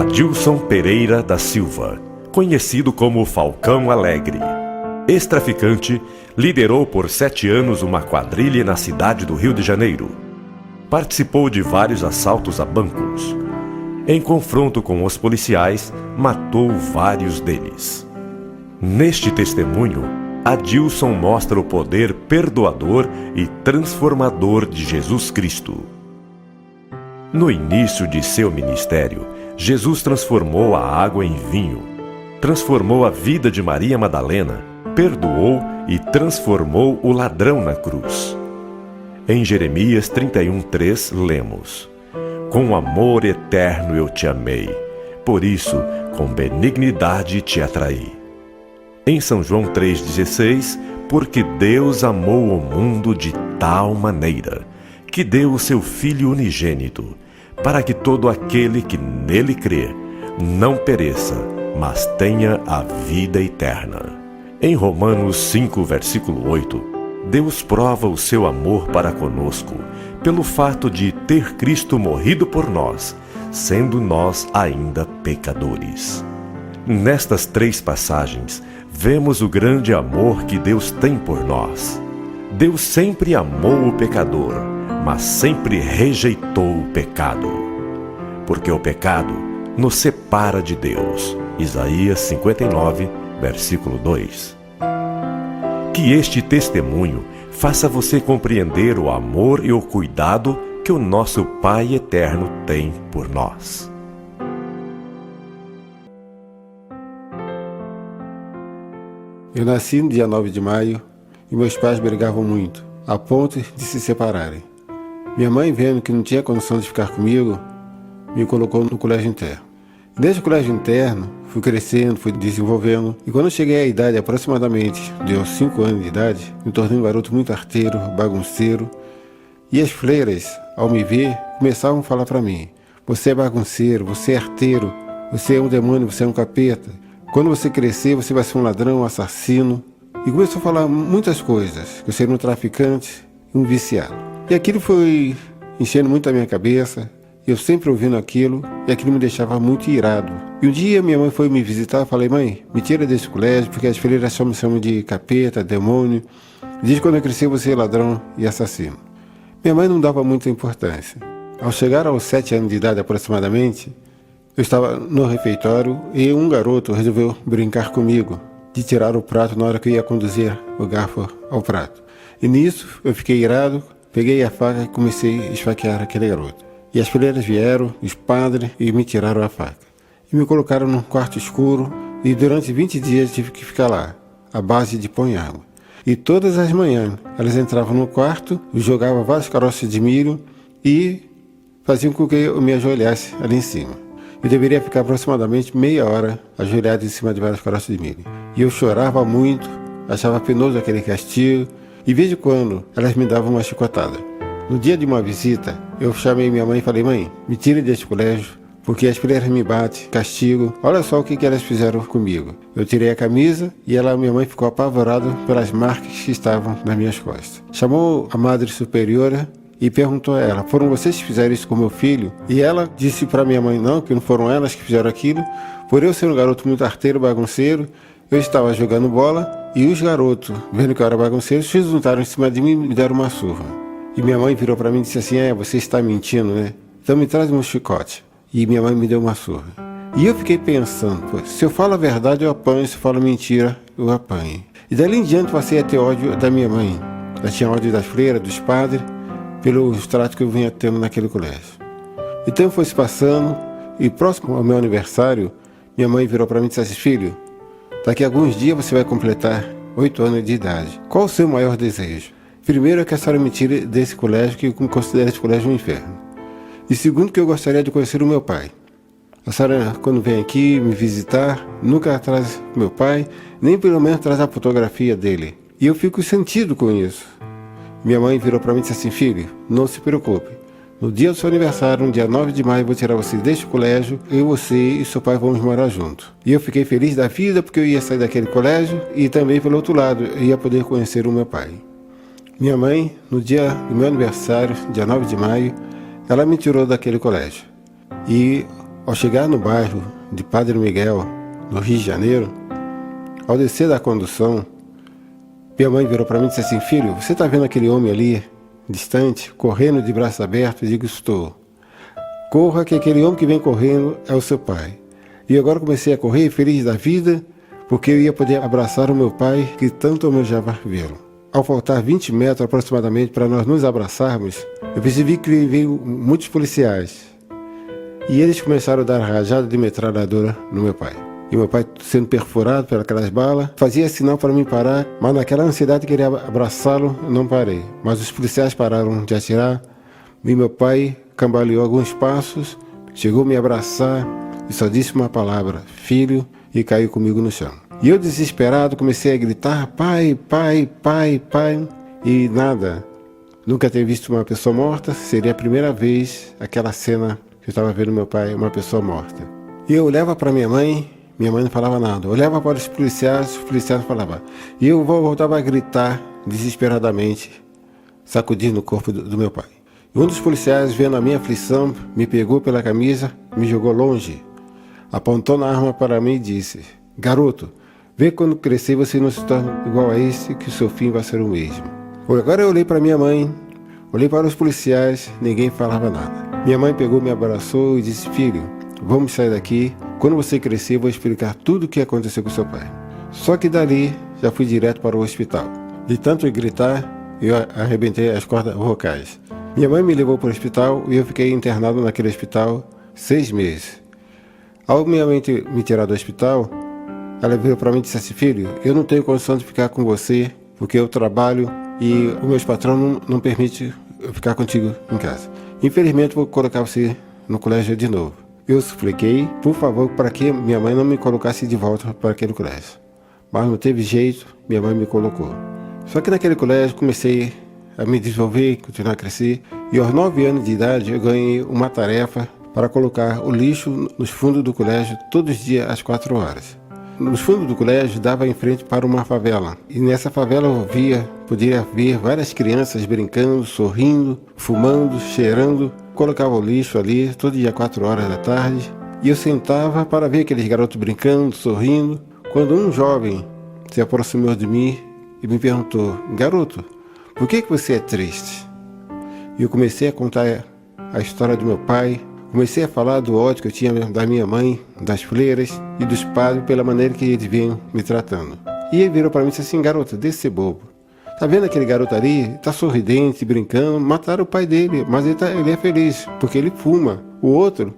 Adilson Pereira da Silva, conhecido como Falcão Alegre. Ex-traficante, liderou por 7 anos uma quadrilha na cidade do Rio de Janeiro. Participou de vários assaltos a bancos. Em confronto com os policiais, matou vários deles. Neste testemunho, Adilson mostra o poder perdoador e transformador de Jesus Cristo. No início de seu ministério, Jesus transformou a água em vinho, transformou a vida de Maria Madalena, perdoou e transformou o ladrão na cruz. Em Jeremias 31:3 lemos: Com amor eterno eu te amei, por isso com benignidade te atraí. Em São João 3,16, porque Deus amou o mundo de tal maneira, que deu o seu Filho unigênito, para que todo aquele que nele crê não pereça, mas tenha a vida eterna. Em Romanos 5, versículo 8, Deus prova o seu amor para conosco, pelo fato de ter Cristo morrido por nós, sendo nós ainda pecadores. Nestas 3 passagens, vemos o grande amor que Deus tem por nós. Deus sempre amou o pecador, mas sempre rejeitou o pecado. Porque o pecado nos separa de Deus. Isaías 59, versículo 2. Que este testemunho faça você compreender o amor e o cuidado que o nosso Pai Eterno tem por nós. Eu nasci no dia 9 de maio e meus pais brigavam muito, a ponto de se separarem. Minha mãe, vendo que não tinha condição de ficar comigo, me colocou no colégio interno. Desde o colégio interno, fui crescendo, fui desenvolvendo, e quando eu cheguei à idade aproximadamente de uns 5 anos de idade, me tornei um garoto muito arteiro, bagunceiro, e as freiras, ao me ver, começavam a falar para mim: você é bagunceiro, você é arteiro, você é um demônio, você é um capeta. Quando você crescer, você vai ser um ladrão, um assassino. E começou a falar muitas coisas, que eu seria um traficante e um viciado. E aquilo foi enchendo muito a minha cabeça, eu sempre ouvindo aquilo, e aquilo me deixava muito irado. E um dia minha mãe foi me visitar, falei: mãe, me tira desse colégio, porque as freiras só me chamam de capeta, demônio. Diz que quando eu crescer, você é ladrão e assassino. Minha mãe não dava muita importância. Ao chegar aos 7 anos de idade aproximadamente, eu estava no refeitório e um garoto resolveu brincar comigo, de tirar o prato na hora que eu ia conduzir o garfo ao prato. E nisso eu fiquei irado, peguei a faca e comecei a esfaquear aquele garoto. E as freiras vieram, os padres, e me tiraram a faca. E me colocaram num quarto escuro e durante 20 dias tive que ficar lá, à base de pão e água. E todas as manhãs elas entravam no quarto, jogavam vários caroços de milho e faziam com que eu me ajoelhasse ali em cima. Eu deveria ficar aproximadamente meia hora ajoelhado em cima de vários caroços de milho. E eu chorava muito, achava penoso aquele castigo, e de vez em quando elas me davam uma chicotada. No dia de uma visita, eu chamei minha mãe e falei: mãe, me tire deste colégio, porque as freiras me batem, castigo. Olha só o que elas fizeram comigo. Eu tirei a camisa e minha mãe ficou apavorada pelas marcas que estavam nas minhas costas. Chamou a madre superiora e perguntou a ela: foram vocês que fizeram isso com meu filho? E ela disse para minha mãe: não, que não foram elas que fizeram aquilo. Por eu ser um garoto muito arteiro, bagunceiro, eu estava jogando bola e os garotos, vendo que eu era bagunceiro, se juntaram em cima de mim e me deram uma surra. E minha mãe virou para mim e disse assim: você está mentindo, né? Então me traz um chicote. E minha mãe me deu uma surra. E eu fiquei pensando: se eu falo a verdade eu apanho, se eu falo mentira eu apanho. E dali em diante passei a ter ódio da minha mãe. Ela tinha ódio das freiras, dos padres, pelos tratos que eu vinha tendo naquele colégio. Então foi se passando, e próximo ao meu aniversário, minha mãe virou para mim e disse assim: filho, daqui a alguns dias você vai completar 8 anos de idade. Qual o seu maior desejo? Primeiro é que a senhora me tire desse colégio, que eu considero esse colégio um inferno. E segundo, que eu gostaria de conhecer o meu pai. A senhora, quando vem aqui me visitar, nunca traz meu pai, nem pelo menos traz a fotografia dele. E eu fico sentido com isso. Minha mãe virou para mim e disse assim: filho, não se preocupe. No dia do seu aniversário, no dia 9 de maio, eu vou tirar você deste colégio, eu, você e seu pai vamos morar juntos. E eu fiquei feliz da vida porque eu ia sair daquele colégio e também, pelo outro lado, eu ia poder conhecer o meu pai. Minha mãe, no dia do meu aniversário, dia 9 de maio, ela me tirou daquele colégio. E Ao chegar no bairro de Padre Miguel, no Rio de Janeiro, ao descer da condução, minha mãe virou para mim e disse assim: filho, você está vendo aquele homem ali, distante, correndo de braços abertos? Eu digo: estou. Corra, que aquele homem que vem correndo é o seu pai. E agora comecei a correr, feliz da vida, porque eu ia poder abraçar o meu pai, que tanto almejava vê-lo. Ao faltar 20 metros aproximadamente para nós nos abraçarmos, eu percebi que veio muitos policiais. E eles começaram a dar rajada de metralhadora no meu pai. E meu pai, sendo perfurado pelas balas, fazia sinal para mim parar, mas naquela ansiedade de querer abraçá-lo, não parei. Mas os policiais pararam de atirar, e meu pai cambaleou alguns passos, chegou a me abraçar e só disse uma palavra: filho, e caiu comigo no chão. E eu, desesperado, comecei a gritar: pai, pai, pai, pai, e nada. Nunca ter visto uma pessoa morta, seria a primeira vez aquela cena que eu estava vendo meu pai, uma pessoa morta. E eu olhava para minha mãe não falava nada. Eu olhava para os policiais não falavam. E eu voltava a gritar desesperadamente, sacudindo o corpo do meu pai. E um dos policiais, vendo a minha aflição, me pegou pela camisa, me jogou longe, apontou na arma para mim e disse: garoto, vê quando crescer você não se torna igual a esse, que o seu fim vai ser o mesmo. Agora eu olhei para minha mãe, olhei para os policiais, ninguém falava nada. Minha mãe pegou, me abraçou e disse: filho, vamos sair daqui. Quando você crescer, eu vou explicar tudo o que aconteceu com seu pai. Só que dali, já fui direto para o hospital. De tanto gritar, eu arrebentei as cordas vocais. Minha mãe me levou para o hospital e eu fiquei internado naquele hospital 6 meses. Ao minha mãe me tirar do hospital, ela virou para mim e disse assim: filho, eu não tenho condição de ficar com você, porque eu trabalho e o meu patrão não permite eu ficar contigo em casa. Infelizmente, vou colocar você no colégio de novo. Eu supliquei, por favor, para que minha mãe não me colocasse de volta para aquele colégio. Mas não teve jeito, minha mãe me colocou. Só que naquele colégio comecei a me desenvolver, continuar a crescer. E aos 9 anos de idade eu ganhei uma tarefa para colocar o lixo nos fundos do colégio todos os dias às 4 horas. Nos fundos do colégio dava em frente para uma favela. E nessa favela eu podia ver várias crianças brincando, sorrindo, fumando, cheirando. Colocava o lixo ali todo dia às 4 horas da tarde. E eu sentava para ver aqueles garotos brincando, sorrindo. Quando um jovem se aproximou de mim e me perguntou: garoto, por que você é triste? E eu comecei a contar a história do meu pai. Comecei a falar do ódio que eu tinha da minha mãe, das freiras e dos padres pela maneira que eles vinham me tratando. E ele virou para mim e disse assim: garoto, deixa de ser bobo. Tá vendo aquele garoto ali? Tá sorridente, brincando. Mataram o pai dele, mas ele é feliz, porque ele fuma. O outro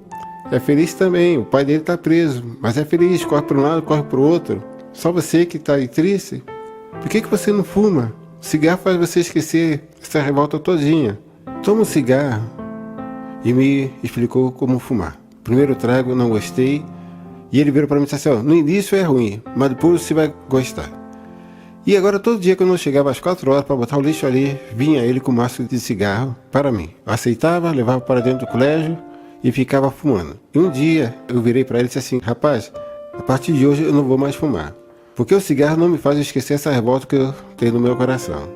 é feliz também. O pai dele tá preso, mas é feliz. Corre para um lado, corre para o outro. Só você que tá aí triste. Por que você não fuma? O cigarro faz você esquecer essa revolta todinha. Toma um cigarro. E me explicou como fumar. Primeiro trago, não gostei. E ele virou para mim e disse assim: no início é ruim, mas depois você vai gostar. E agora todo dia quando eu chegava às 4 horas para botar o lixo ali, vinha ele com um maço de cigarro para mim. Eu aceitava, levava para dentro do colégio e ficava fumando. E um dia eu virei para ele e disse assim: rapaz, a partir de hoje eu não vou mais fumar, porque o cigarro não me faz esquecer essa revolta que eu tenho no meu coração.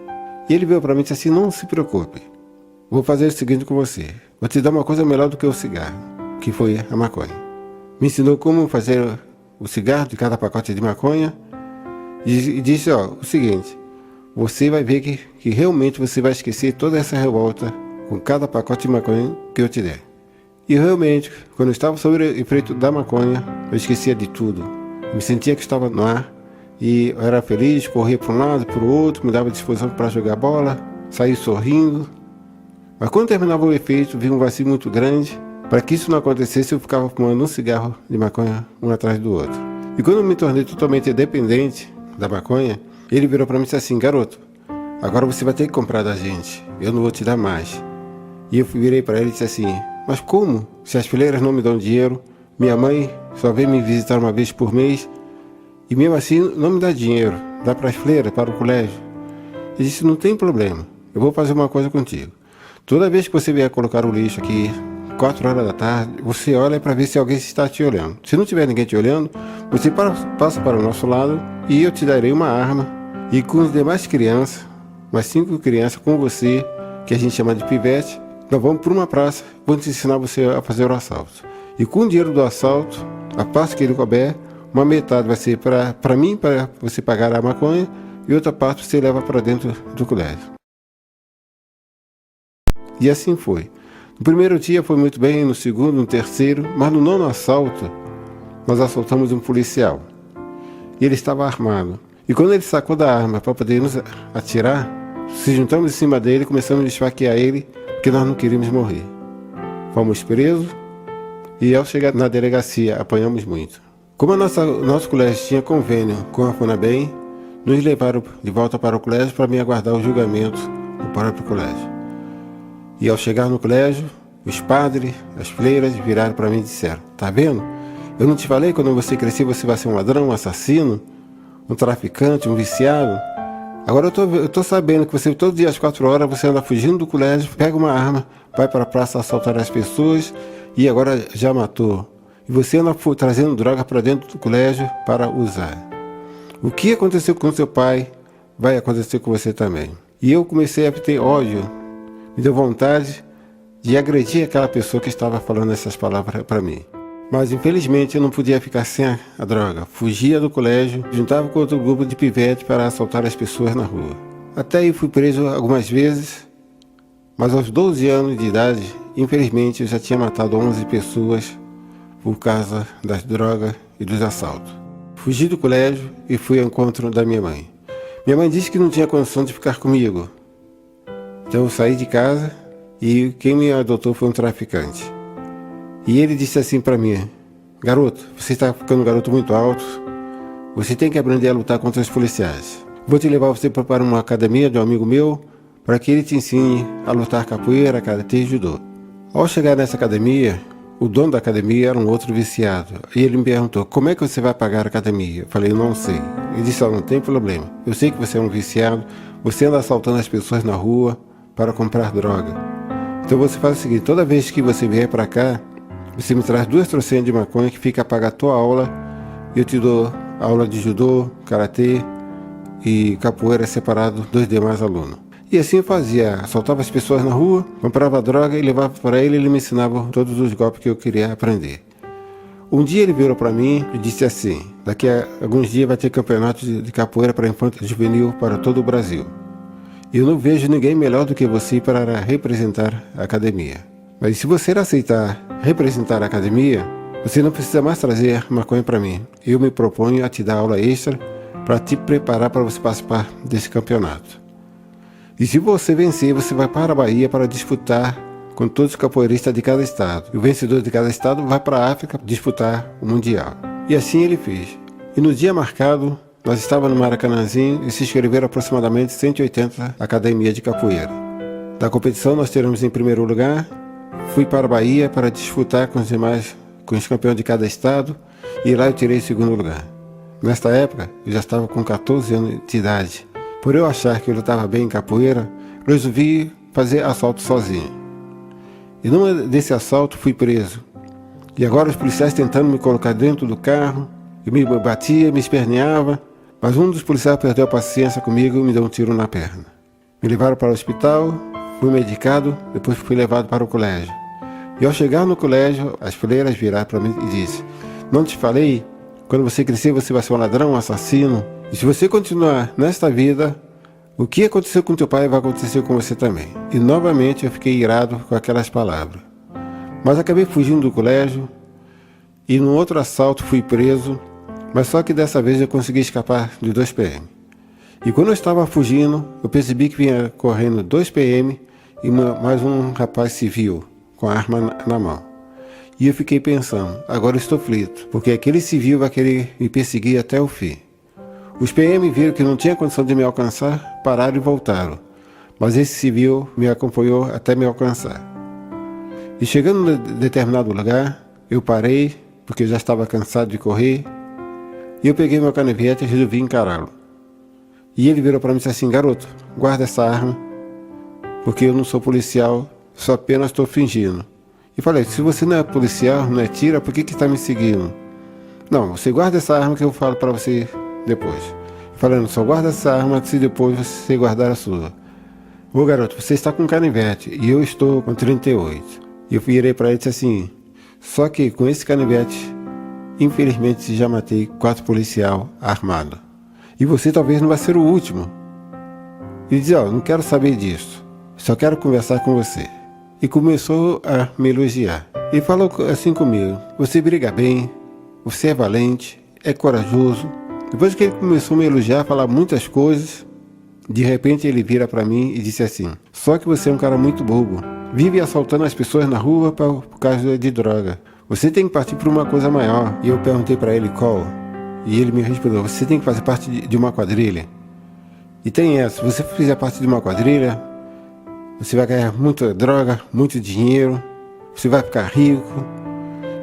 E ele veio para mim e disse assim: não se preocupe, vou fazer o seguinte com você, vou te dar uma coisa melhor do que o cigarro, que foi a maconha. Me ensinou como fazer o cigarro de cada pacote de maconha. E disse: o seguinte, você vai ver que realmente você vai esquecer toda essa revolta com cada pacote de maconha que eu te der. E realmente, quando eu estava sobre o efeito da maconha, eu esquecia de tudo. Me sentia que estava no ar e eu era feliz, corria para um lado, para o outro, me dava disposição para jogar bola, sair sorrindo. Mas quando terminava o efeito, vi um vazio muito grande. Para que isso não acontecesse, eu ficava fumando um cigarro de maconha um atrás do outro. E quando eu me tornei totalmente dependente da maconha, ele virou para mim e disse assim: garoto, agora você vai ter que comprar da gente, eu não vou te dar mais. E eu virei para ele e disse assim: mas como? Se as fileiras não me dão dinheiro, minha mãe só vem me visitar uma vez por mês e mesmo assim não me dá dinheiro, dá para as fileiras, para o colégio. Ele disse: não tem problema, eu vou fazer uma coisa contigo. Toda vez que você vier colocar o lixo aqui 4 horas da tarde, você olha para ver se alguém está te olhando. Se não tiver ninguém te olhando, você passa para o nosso lado e eu te darei uma arma. E com as demais crianças, mais 5 crianças com você, que a gente chama de pivete, nós vamos para uma praça, vou te ensinar você a fazer o assalto. E com o dinheiro do assalto, a parte que ele couber, uma metade vai ser para mim, para você pagar a maconha, e outra parte você leva para dentro do colégio. E assim foi. No primeiro dia foi muito bem, no segundo, no terceiro, mas no nono assalto, nós assaltamos um policial. E ele estava armado. E quando ele sacou da arma para poder nos atirar, se juntamos em cima dele e começamos a esfaquear ele, porque nós não queríamos morrer. Fomos presos e ao chegar na delegacia apanhamos muito. Como o nosso colégio tinha convênio com a FUNABEM, nos levaram de volta para o colégio para me aguardar o julgamento no próprio colégio. E ao chegar no colégio, os padres, as freiras viraram para mim e disseram: "Tá vendo? Eu não te falei que quando você crescer você vai ser um ladrão, um assassino, um traficante, um viciado? Agora eu tô sabendo que você todo dia às 4 horas você anda fugindo do colégio, pega uma arma, vai para a praça assaltar as pessoas e agora já matou. E você anda trazendo droga para dentro do colégio para usar. O que aconteceu com seu pai vai acontecer com você também." E eu comecei a ter ódio, me deu vontade de agredir aquela pessoa que estava falando essas palavras para mim. Mas infelizmente eu não podia ficar sem a droga. Fugia do colégio, juntava com outro grupo de pivete para assaltar as pessoas na rua. Até aí fui preso algumas vezes, mas aos 12 anos de idade, infelizmente eu já tinha matado 11 pessoas por causa das drogas e dos assaltos. Fugi do colégio e fui ao encontro da minha mãe. Minha mãe disse que não tinha condição de ficar comigo. Então eu saí de casa e quem me adotou foi um traficante. E ele disse assim para mim: "Garoto, você está ficando um garoto muito alto, você tem que aprender a lutar contra os policiais. Vou te levar você para uma academia de um amigo meu, para que ele te ensine a lutar capoeira, karatê e judô." Ao chegar nessa academia, o dono da academia era um outro viciado. E ele me perguntou: "Como é que você vai pagar a academia?" Eu falei: "Não sei." Ele disse: "Não tem problema. Eu sei que você é um viciado, você anda assaltando as pessoas na rua para comprar droga. Então você faz o seguinte: toda vez que você vier para cá, você me traz 2 trocentas de maconha que fica a pagar a tua aula e eu te dou aula de judô, karatê e capoeira separado dos demais alunos." E assim eu fazia, assaltava as pessoas na rua, comprava droga e levava para ele e ele me ensinava todos os golpes que eu queria aprender. Um dia ele virou para mim e disse assim: "Daqui a alguns dias vai ter campeonato de capoeira para infanto juvenil para todo o Brasil. Eu não vejo ninguém melhor do que você para representar a academia. Mas se você aceitar representar a academia, você não precisa mais trazer maconha para mim. Eu me proponho a te dar aula extra para te preparar para você participar desse campeonato. E se você vencer, você vai para a Bahia para disputar com todos os capoeiristas de cada estado. E o vencedor de cada estado vai para a África disputar o Mundial." E assim ele fez. E no dia marcado, nós estávamos no Maracanãzinho e se inscreveram aproximadamente 180 academias de capoeira. Da competição nós teremos em primeiro lugar. Fui para a Bahia para disputar com os demais, com os campeões de cada estado, e lá eu tirei segundo lugar. Nesta época, eu já estava com 14 anos de idade. Por eu achar que eu lutava bem em capoeira, resolvi fazer assalto sozinho. E num desse assalto fui preso. E agora os policiais tentando me colocar dentro do carro, e me batia, me esperneava, mas um dos policiais perdeu a paciência comigo e me deu um tiro na perna. Me levaram para o hospital, fui medicado, depois fui levado para o colégio. E ao chegar no colégio, as freiras viraram para mim e disseram: "Não te falei? Quando você crescer você vai ser um ladrão, um assassino. E se você continuar nesta vida, o que aconteceu com teu pai vai acontecer com você também." E novamente eu fiquei irado com aquelas palavras. Mas acabei fugindo do colégio e num outro assalto fui preso, mas só que dessa vez eu consegui escapar de 2 PM. E quando eu estava fugindo, eu percebi que vinha correndo 2 PM e mais um rapaz civil com a arma na mão. E eu fiquei pensando: agora eu estou frito, porque aquele civil vai querer me perseguir até o fim. Os PM viram que não tinha condição de me alcançar, pararam e voltaram. Mas esse civil me acompanhou até me alcançar. E chegando em determinado lugar, eu parei, porque eu já estava cansado de correr, e eu peguei meu canivete e resolvi encará-lo. E ele virou para mim e disse assim: "Garoto, guarda essa arma, porque eu não sou policial, só apenas estou fingindo." E falei: "Se você não é policial, não é tira, por que está me seguindo?" "Não, você guarda essa arma que eu falo para você depois." Falando: "Só guarda essa arma se depois você guardar a sua." "Ô garoto, você está com canivete e eu estou com 38. E eu virei para ele e disse assim: Só que com esse canivete, infelizmente já matei 4 policiais armados. E você talvez não vai ser o último. Ele diz, não quero saber disso. Só quero conversar com você. E começou a me elogiar. Ele falou assim comigo, você briga bem, você é valente, é corajoso. Depois que ele começou a me elogiar, a falar muitas coisas, de repente ele vira para mim e disse assim, só que você é um cara muito bobo. Vive assaltando as pessoas na rua por causa de droga. Você tem que partir para uma coisa maior. E eu perguntei para ele qual. E ele me respondeu, você tem que fazer parte de uma quadrilha. E tem essa, se você fizer parte de uma quadrilha, você vai ganhar muita droga, muito dinheiro, você vai ficar rico.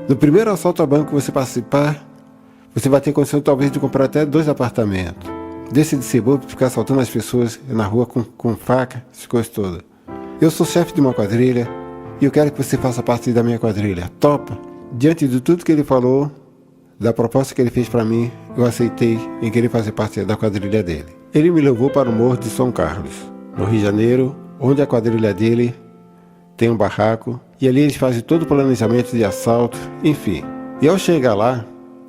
No primeiro assalto ao banco que você participar, você vai ter condição talvez de comprar até 2 apartamentos. Deixa de ser bobo, ficar assaltando as pessoas na rua com faca, essas coisas todas. Eu sou chefe de uma quadrilha e eu quero que você faça parte da minha quadrilha. Topa? Diante de tudo que ele falou, da proposta que ele fez para mim, eu aceitei em querer fazer parte da quadrilha dele. Ele me levou para o Morro de São Carlos, no Rio de Janeiro, onde a quadrilha dele tem um barraco e ali eles fazem todo o planejamento de assalto, enfim. E ao chegar lá,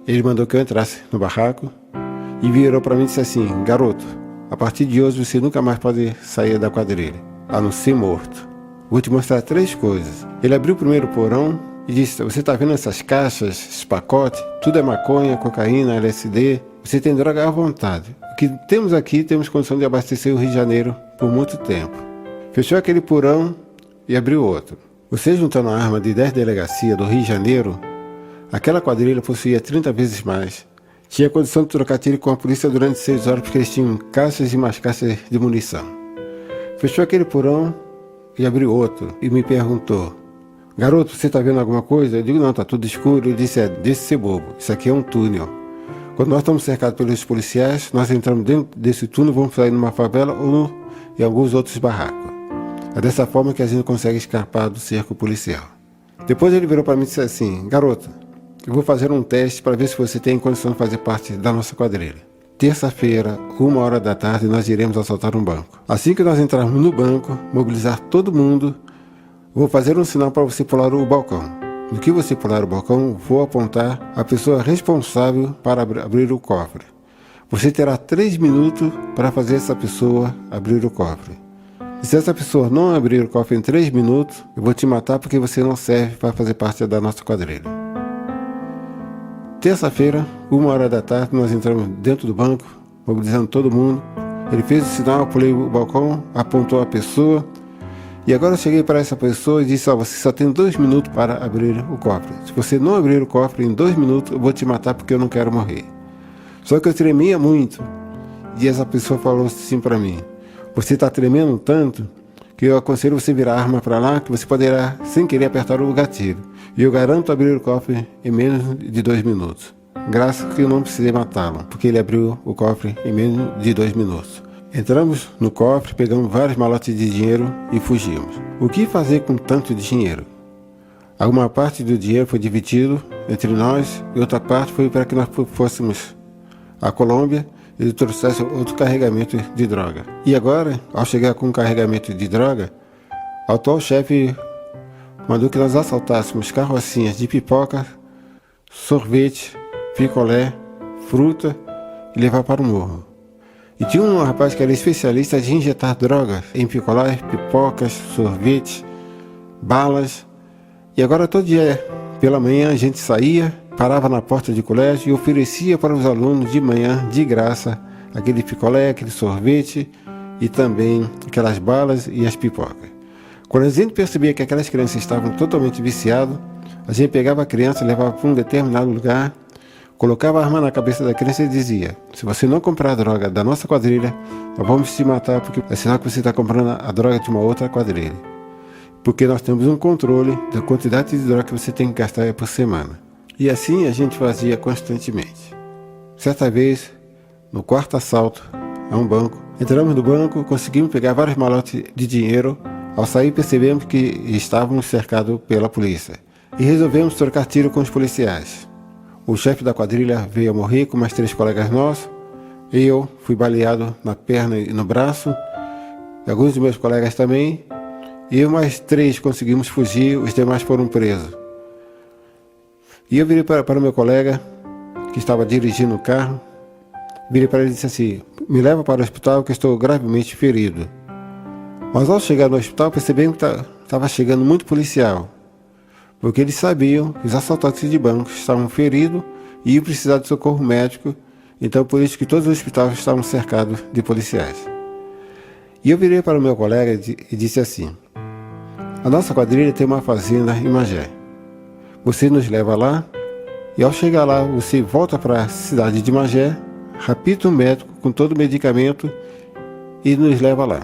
ele mandou que eu entrasse no barraco e virou para mim e disse assim, garoto, a partir de hoje você nunca mais pode sair da quadrilha, a não ser morto. Vou te mostrar 3 coisas. Ele abriu o primeiro porão e disse, você está vendo essas caixas, esses pacotes? Tudo é maconha, cocaína, LSD. Você tem droga à vontade. O que temos aqui, temos condição de abastecer o Rio de Janeiro por muito tempo. Fechou aquele porão e abriu outro. Você juntando a arma de 10 delegacias do Rio de Janeiro, aquela quadrilha possuía 30 vezes mais. Tinha condição de trocar tiro com a polícia durante 6 horas porque eles tinham caixas e mais caixas de munição. Fechou aquele porão e abriu outro e me perguntou, garoto, você está vendo alguma coisa? Eu digo, não, está tudo escuro. Ele disse, deixa de ser bobo, isso aqui é um túnel. Quando nós estamos cercados pelos policiais, nós entramos dentro desse túnel, vamos sair numa favela ou em alguns outros barracos. É dessa forma que a gente consegue escapar do cerco policial. Depois ele virou para mim e disse assim, garoto, eu vou fazer um teste para ver se você tem condição de fazer parte da nossa quadrilha. Terça-feira, 1h da tarde, nós iremos assaltar um banco. Assim que nós entrarmos no banco, mobilizar todo mundo, vou fazer um sinal para você pular o balcão. No que você pular o balcão, vou apontar a pessoa responsável para abrir o cofre. Você terá 3 minutos para fazer essa pessoa abrir o cofre. E se essa pessoa não abrir o cofre em 3 minutos, eu vou te matar porque você não serve para fazer parte da nossa quadrilha. Terça-feira, 1h da tarde, nós entramos dentro do banco, mobilizando todo mundo. Ele fez o sinal, eu pulei o balcão, apontou a pessoa. E agora eu cheguei para essa pessoa e disse, você só tem 2 minutos para abrir o cofre. Se você não abrir o cofre em 2 minutos, eu vou te matar porque eu não quero morrer. Só que eu tremia muito. E essa pessoa falou assim para mim, você está tremendo tanto que eu aconselho você virar a arma para lá, que você poderá, sem querer, apertar o gatilho. E eu garanto abrir o cofre em menos de 2 minutos. Graças que eu não precisei matá-lo, porque ele abriu o cofre em menos de 2 minutos. Entramos no cofre, pegamos vários malotes de dinheiro e fugimos. O que fazer com tanto dinheiro? Alguma parte do dinheiro foi dividido entre nós e outra parte foi para que nós fôssemos à Colômbia e trouxesse outro carregamento de droga. E agora, ao chegar com o carregamento de droga, o atual chefe mandou que nós assaltássemos carrocinhas de pipoca, sorvete, picolé, fruta e levar para o morro. E tinha um rapaz que era especialista de injetar drogas em picolé, pipocas, sorvete, balas. E agora todo dia, pela manhã, a gente saía, parava na porta de colégio e oferecia para os alunos de manhã, de graça, aquele picolé, aquele sorvete e também aquelas balas e as pipocas. Quando a gente percebia que aquelas crianças estavam totalmente viciadas, a gente pegava a criança, levava para um determinado lugar, colocava a arma na cabeça da criança e dizia, se você não comprar a droga da nossa quadrilha, nós vamos te matar porque é sinal que você está comprando a droga de uma outra quadrilha. Porque nós temos um controle da quantidade de droga que você tem que gastar por semana. E assim a gente fazia constantemente. Certa vez, no 4º assalto a um banco, entramos no banco, conseguimos pegar vários malotes de dinheiro. Ao sair percebemos que estávamos cercados pela polícia e resolvemos trocar tiro com os policiais. O chefe da quadrilha veio a morrer com mais 3 colegas nossos. Eu fui baleado na perna e no braço. E alguns dos meus colegas também. Eu mais 3 conseguimos fugir, os demais foram presos. E eu virei para o meu colega, que estava dirigindo o carro, virei para ele e disse assim: me leva para o hospital que eu estou gravemente ferido. Mas ao chegar no hospital percebemos que estava chegando muito policial, porque eles sabiam que os assaltantes de bancos estavam feridos e iam precisar de socorro médico, então por isso que todos os hospitais estavam cercados de policiais. E eu virei para o meu colega e disse assim: a nossa quadrilha tem uma fazenda em Magé. Você nos leva lá e ao chegar lá você volta para a cidade de Magé, rapita um médico com todo o medicamento e nos leva lá.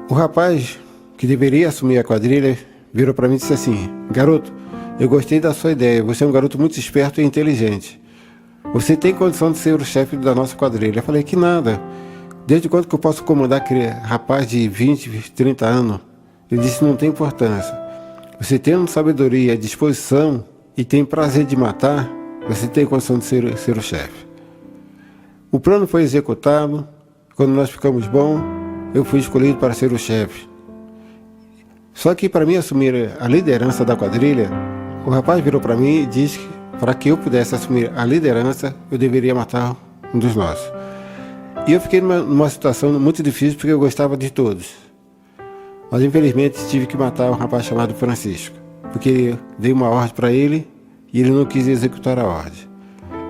O rapaz que deveria assumir a quadrilha virou para mim e disse assim: garoto, eu gostei da sua ideia, você é um garoto muito esperto e inteligente. Você tem condição de ser o chefe da nossa quadrilha. Eu falei: que nada, desde quando que eu posso comandar aquele rapaz de 20, 30 anos? Ele disse: não tem importância. Você tendo sabedoria, disposição e tem prazer de matar, você tem condição de ser o chefe. O plano foi executado. Quando nós ficamos bons, eu fui escolhido para ser o chefe. Só que para mim assumir a liderança da quadrilha, o rapaz virou para mim e disse que para que eu pudesse assumir a liderança, eu deveria matar um dos nossos. E eu fiquei numa situação muito difícil porque eu gostava de todos. Mas infelizmente tive que matar um rapaz chamado Francisco, porque eu dei uma ordem para ele e ele não quis executar a ordem.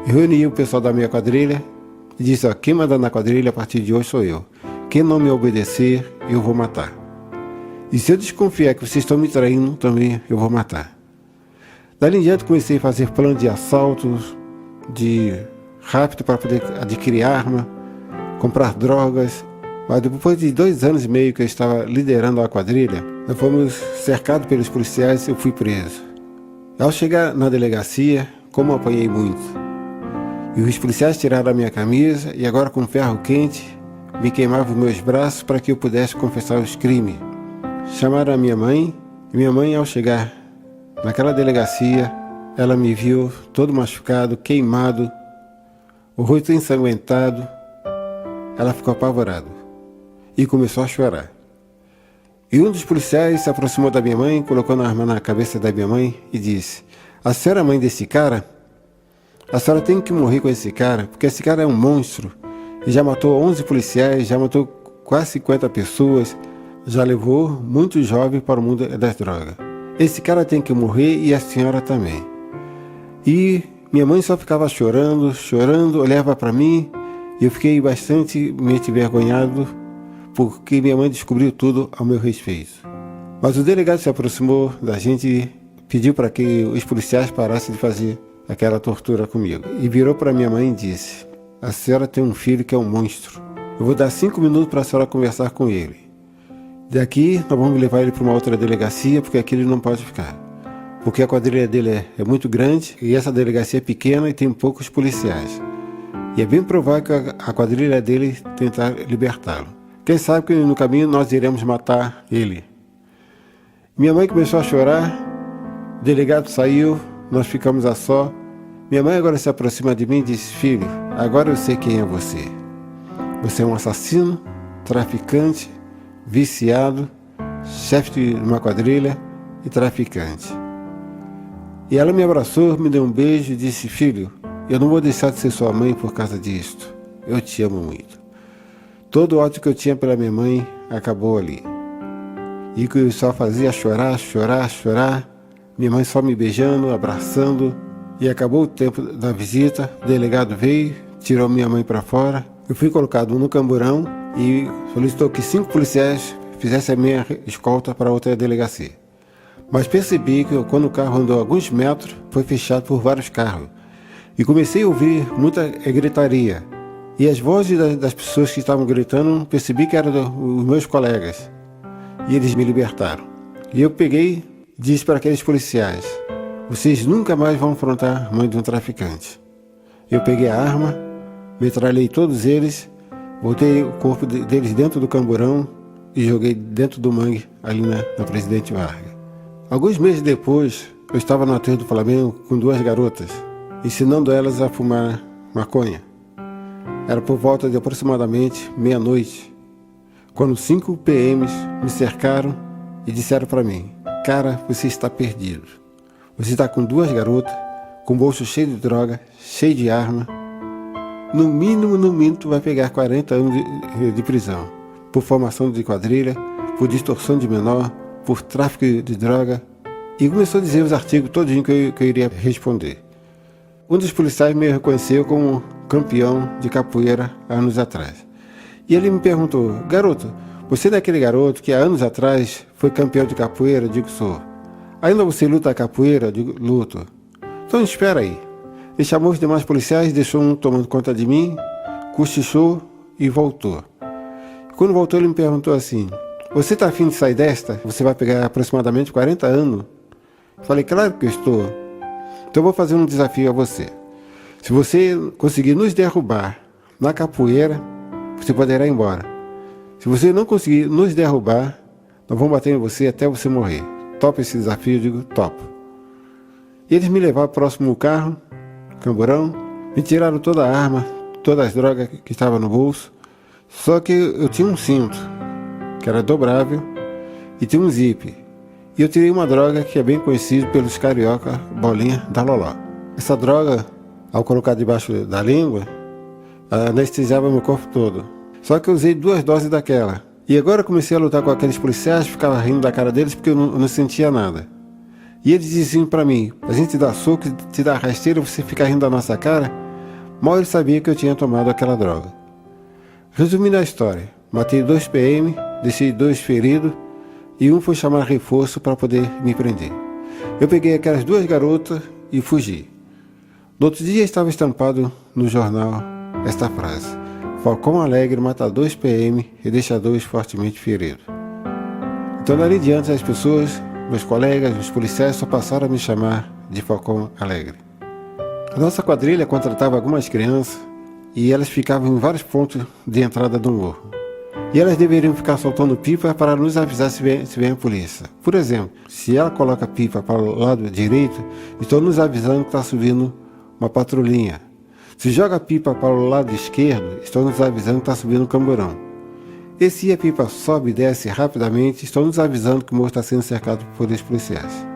Eu reuni o pessoal da minha quadrilha e disse: ó, quem manda na quadrilha a partir de hoje sou eu. Quem não me obedecer, eu vou matar. E se eu desconfiar que vocês estão me traindo, também eu vou matar. Dali em diante comecei a fazer plano de assaltos, de rapto para poder adquirir arma, comprar drogas. Mas depois de 2 anos e meio que eu estava liderando a quadrilha, nós fomos cercados pelos policiais e eu fui preso. Ao chegar na delegacia, como eu apanhei muito, e os policiais tiraram a minha camisa e agora com ferro quente me queimavam os meus braços para que eu pudesse confessar os crimes. Chamaram a minha mãe e minha mãe, ao chegar naquela delegacia, ela me viu todo machucado, queimado, o rosto ensanguentado. Ela ficou apavorada e começou a chorar. E um dos policiais se aproximou da minha mãe, colocou a arma na cabeça da minha mãe e disse: a senhora é mãe desse cara? A senhora tem que morrer com esse cara, porque esse cara é um monstro. Ele já matou 11 policiais, já matou quase 50 pessoas, já levou muitos jovens para o mundo das drogas. Esse cara tem que morrer e a senhora também. E minha mãe só ficava chorando, olhava para mim e eu fiquei bastante envergonhado porque minha mãe descobriu tudo ao meu respeito. Mas o delegado se aproximou da gente e pediu para que os policiais parassem de fazer aquela tortura comigo. E virou para minha mãe e disse: a senhora tem um filho que é um monstro. Eu vou dar 5 minutos para a senhora conversar com ele. Daqui nós vamos levar ele para uma outra delegacia, porque aqui ele não pode ficar. Porque a quadrilha dele é muito grande e essa delegacia é pequena e tem poucos policiais. E é bem provável que a quadrilha dele tentar libertá-lo. Quem sabe que no caminho nós iremos matar ele. Minha mãe começou a chorar, o delegado saiu, nós ficamos a só. Minha mãe agora se aproxima de mim e diz: filho, agora eu sei quem é você. Você é um assassino, traficante, viciado, chefe de uma quadrilha e traficante. E ela me abraçou, me deu um beijo e disse: filho, eu não vou deixar de ser sua mãe por causa disto. Eu te amo muito. Todo o ódio que eu tinha pela minha mãe acabou ali. E que eu só fazia chorar. Minha mãe só me beijando, abraçando. E acabou o tempo da visita, o delegado veio, tirou minha mãe para fora. Eu fui colocado no camburão e solicitou que 5 policiais fizessem a minha escolta para outra delegacia. Mas percebi que quando o carro andou alguns metros, foi fechado por vários carros. E comecei a ouvir muita gritaria. E as vozes das pessoas que estavam gritando, percebi que eram os meus colegas. E eles me libertaram. E eu peguei e disse para aqueles policiais: vocês nunca mais vão afrontar a mãe de um traficante. Eu peguei a arma, metralhei todos eles, botei o corpo deles dentro do camburão e joguei dentro do mangue ali na Presidente Vargas. Alguns meses depois, eu estava no aterro do Flamengo com 2 garotas, ensinando elas a fumar maconha. Era por volta de aproximadamente meia-noite, quando 5 PMs me cercaram e disseram para mim: cara, você está perdido. Você está com 2 garotas, com bolso cheio de droga, cheio de arma. No mínimo, tu vai pegar 40 anos de prisão. Por formação de quadrilha, por distorção de menor, por tráfico de droga. E começou a dizer os artigos todinho que eu iria responder. Um dos policiais me reconheceu como campeão de capoeira há anos atrás. E ele me perguntou: garoto, você é aquele garoto que há anos atrás foi campeão de capoeira? Eu digo: sou. Ainda você luta capoeira? Eu digo: luto. Então espera aí. Ele chamou os demais policiais, deixou um tomando conta de mim, cochichou e voltou. Quando voltou, ele me perguntou assim: você está afim de sair desta? Você vai pegar aproximadamente 40 anos? Eu falei: claro que eu estou. Então eu vou fazer um desafio a você. Se você conseguir nos derrubar na capoeira, você poderá ir embora. Se você não conseguir nos derrubar, nós vamos bater em você até você morrer. Topa esse desafio? Eu digo: topo. E eles me levaram próximo ao carro, camburão, me tiraram toda a arma, todas as drogas que estavam no bolso. Só que eu tinha um cinto, que era dobrável, e tinha um zíper. E eu tirei uma droga que é bem conhecida pelos carioca, bolinha da Loló. Essa droga, ao colocar debaixo da língua, anestesiava meu corpo todo. Só que eu usei 2 doses daquela. E agora eu comecei a lutar com aqueles policiais, ficava rindo da cara deles porque eu não sentia nada. E eles diziam pra mim: a gente te dá soco, te dá rasteira, você fica rindo da nossa cara. Mal eles sabiam que eu tinha tomado aquela droga. Resumindo a história, matei 2 PM, deixei 2 feridos, e um foi chamar reforço para poder me prender. Eu peguei aquelas 2 garotas e fugi. No outro dia estava estampado no jornal esta frase: Falcão Alegre mata 2 PM e deixa 2 fortemente feridos. Então dali diante as pessoas, meus colegas, os policiais só passaram a me chamar de Falcão Alegre. A nossa quadrilha contratava algumas crianças e elas ficavam em vários pontos de entrada do morro. E elas deveriam ficar soltando pipa para nos avisar se vem a polícia. Por exemplo, se ela coloca pipa para o lado direito, estão nos avisando que está subindo uma patrulhinha. Se joga pipa para o lado esquerdo, estão nos avisando que está subindo um camburão. E se a pipa sobe e desce rapidamente, estão nos avisando que o morro está sendo cercado por esses policiais.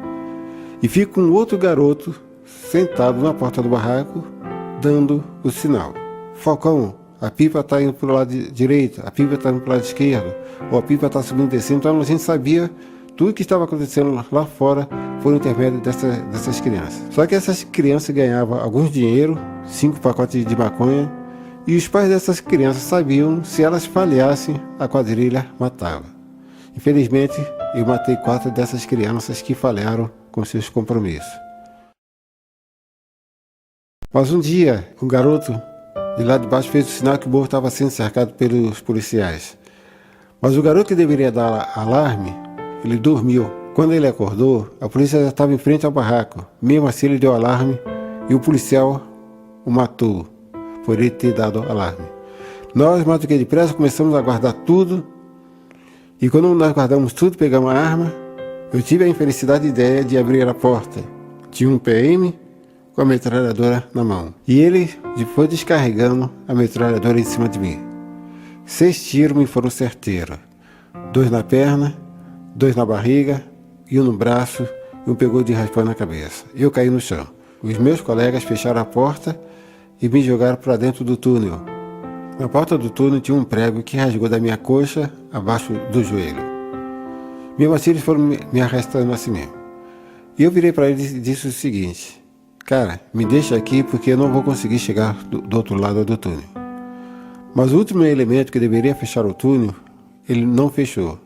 E fica um outro garoto sentado na porta do barraco, dando o sinal: Falcão, a pipa está indo para o lado direito, a pipa está indo para o lado esquerdo, ou a pipa está subindo e descendo. Então a gente sabia tudo que estava acontecendo lá fora por intermédio dessas crianças. Só que essas crianças ganhavam alguns dinheiro, 5 pacotes de maconha, e os pais dessas crianças sabiam: se elas falhassem, a quadrilha matava. Infelizmente, eu matei 4 dessas crianças que falharam com seus compromissos. Mas um dia, um garoto de lá de baixo fez o sinal que o morro estava sendo cercado pelos policiais. Mas o garoto que deveria dar alarme, ele dormiu. Quando ele acordou, a polícia já estava em frente ao barraco. Mesmo assim, ele deu alarme e o policial o matou por ele ter dado alarme. Nós, mais do que depressa, começamos a guardar tudo. E quando nós guardamos tudo, pegamos a arma, eu tive a infelicidade ideia de abrir a porta. Tinha um PM com a metralhadora na mão. E ele foi descarregando a metralhadora em cima de mim. 6 tiros me foram certeiros. 2 na perna, 2 na barriga, e um no braço, e um pegou de raspão na cabeça. Eu caí no chão. Os meus colegas fecharam a porta e me jogaram para dentro do túnel. Na porta do túnel tinha um prego que rasgou da minha coxa abaixo do joelho. Mesmo assim, eles foram me arrastando assim mesmo. E eu virei para eles e disse o seguinte: cara, me deixa aqui porque eu não vou conseguir chegar do outro lado do túnel. Mas o último elemento que deveria fechar o túnel, ele não fechou.